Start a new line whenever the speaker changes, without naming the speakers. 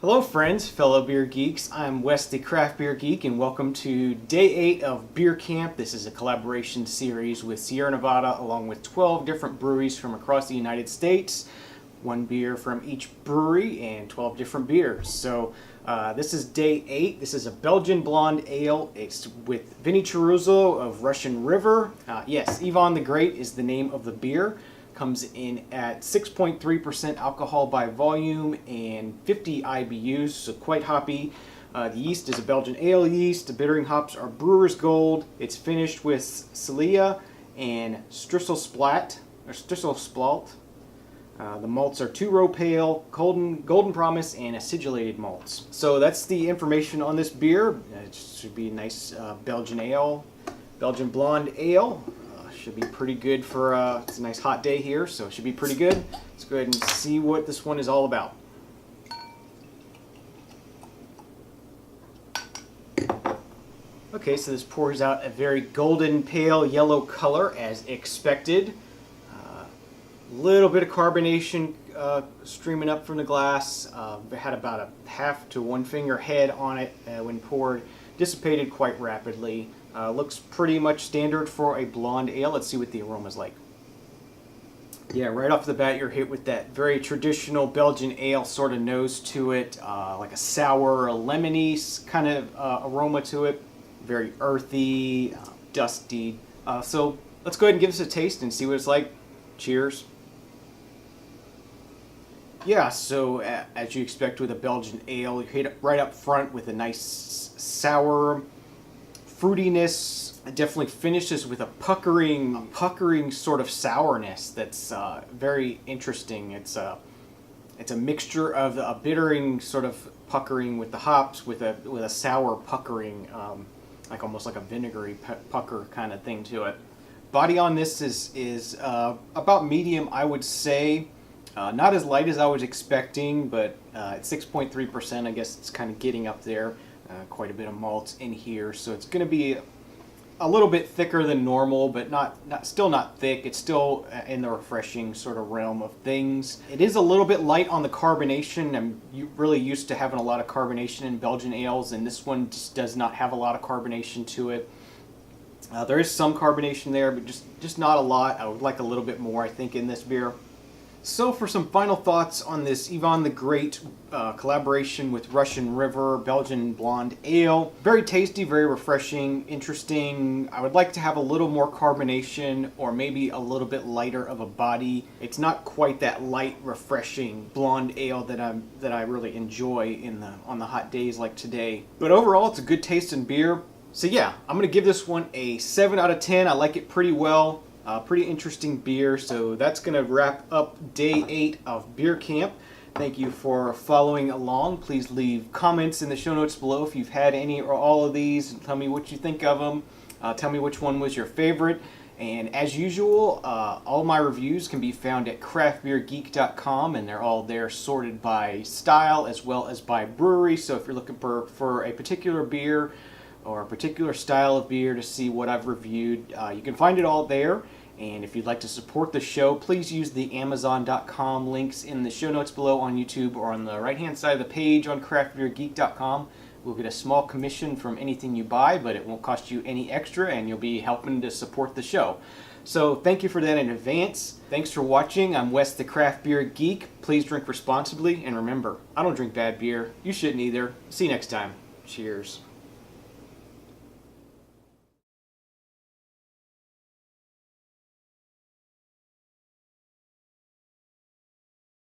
Hello friends, fellow beer geeks. I'm Wes the Craft Beer Geek and welcome to Day 8 of Beer Camp. This is a collaboration series with Sierra Nevada along with 12 different breweries from across the United States. One beer from each brewery and 12 different beers. So this is Day 8. This is a Belgian Blonde Ale. It's with Vinnie Cilurzo of Russian River. Yes, Yvan The Great is the name of the beer. Comes in at 6.3% alcohol by volume and 50 IBUs, so quite hoppy. The yeast is a Belgian ale yeast. The bittering hops are Brewer's Gold. It's finished with Celia and Strisel Splat. The malts are 2-row pale, golden promise, and acidulated malts. So that's the information on this beer. It should be a nice Belgian ale, Belgian Blonde Ale. Should be pretty good for, it's a nice hot day here, so it should be pretty good. Let's go ahead and see what this one is all about. Okay, so this pours out a very golden pale yellow color as expected. Little bit of carbonation streaming up from the glass. It had about a half to 1 finger head on it when poured. Dissipated quite rapidly. Looks pretty much standard for a blonde ale. Let's see what the aroma's like. Yeah, right off the bat you're hit with that very traditional Belgian ale sort of nose to it, like a sour, a lemony kind of aroma to it. Very earthy, dusty. So let's go ahead and give this a taste and see what it's like. Cheers. Yeah, so as you expect with a Belgian ale, you hit it right up front with a nice sour fruitiness. It definitely finishes with a puckering sort of sourness that's very interesting. It's a mixture of a bittering sort of puckering with the hops with a sour puckering, like almost like a vinegary pucker kind of thing to it. Body on this is about medium, I would say. Not as light as I was expecting, but at 6.3%, I guess it's kind of getting up there. Quite a bit of malts in here, so it's going to be a little bit thicker than normal, but still not thick. It's still in the refreshing sort of realm of things. It is a little bit light on the carbonation. I'm really used to having a lot of carbonation in Belgian ales, and this one just does not have a lot of carbonation to it. There is some carbonation there, but just not a lot. I would like a little bit more, I think, in this beer. So for some final thoughts on this Yvan The Great collaboration with Russian River Belgian Blonde Ale. Very tasty, very refreshing, interesting. I would like to have a little more carbonation or maybe a little bit lighter of a body. It's not quite that light, refreshing blonde ale that I really enjoy on the hot days like today. But overall, it's a good tasting beer. So yeah, I'm going to give this one a 7 out of 10. I like it pretty well. Pretty interesting beer. So that's going to wrap up Day 8 of Beer Camp. Thank you for following along. Please leave comments in the show notes below if you've had any or all of these. Tell me what you think of them. Tell me which one was your favorite. And as usual, all my reviews can be found at craftbeergeek.com, and they're all there sorted by style as well as by brewery. So if you're looking for a particular beer or a particular style of beer to see what I've reviewed, you can find it all there. And if you'd like to support the show, please use the Amazon.com links in the show notes below on YouTube or on the right-hand side of the page on craftbeergeek.com. We'll get a small commission from anything you buy, but it won't cost you any extra, and you'll be helping to support the show. So thank you for that in advance. Thanks for watching. I'm Wes the Craft Beer Geek. Please drink responsibly, and remember, I don't drink bad beer. You shouldn't either. See you next time. Cheers.